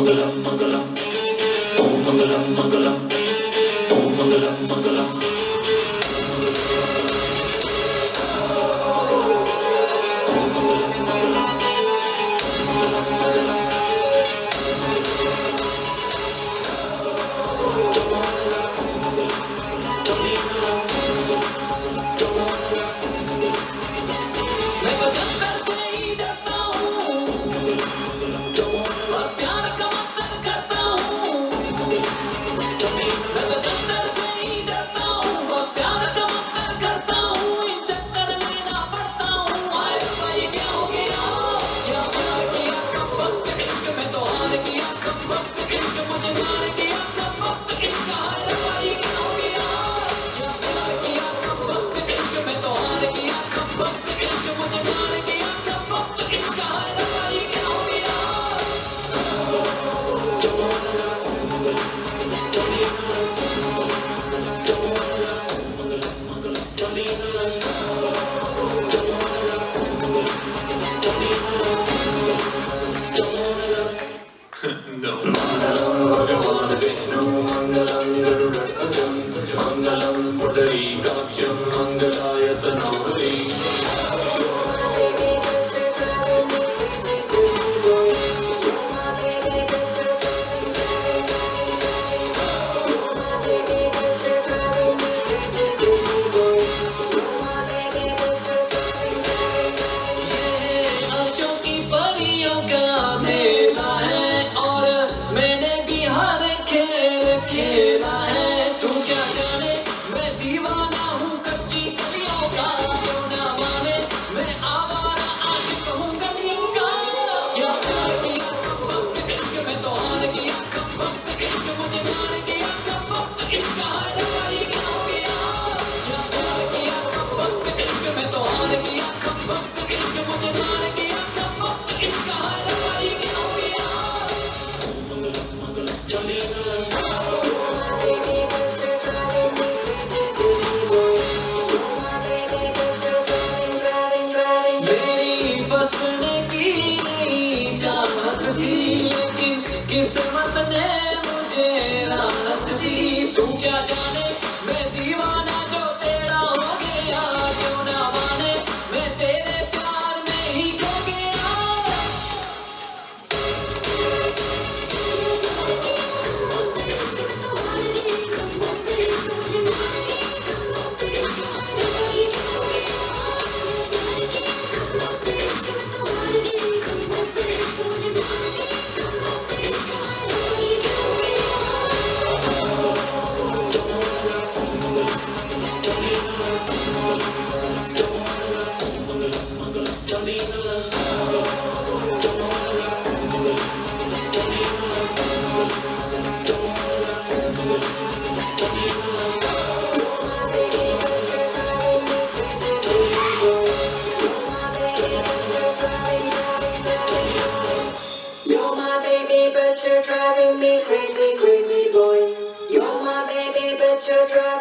No. Mangalam Bhagavan Vishnu, Mangalam Garudakhajam, Mangalam Pudarikaksham, Mangalayatanohari. खेला है तू क्या जाने मैं दीवाना हूँ कच्ची गलियों का क्यों ना माने मैं आवारा आशिक हूँ गलियों का क्या प्यार किया कब वक्त इश्क में तो हार किया कब वक्त इश्क मुझे मार किया कब वक्त इश्क हार पाई क्या हो गया क्या प्यार किया कब वक्त इश्क में तो हार किया कब वक्त इश्क मुझे मार किया कब वक्त इश्क हार पाई क्या हो गया बसने की नहीं चाहत थी लेकिन किस्मत ने मुझे राहत दी तू क्या जाने मैं दीवाना जो तेरा हो गया क्यों ना माने मैं तेरे प्यार में ही खो गया But you're driving me crazy, crazy boy. You're my baby, but you're driving.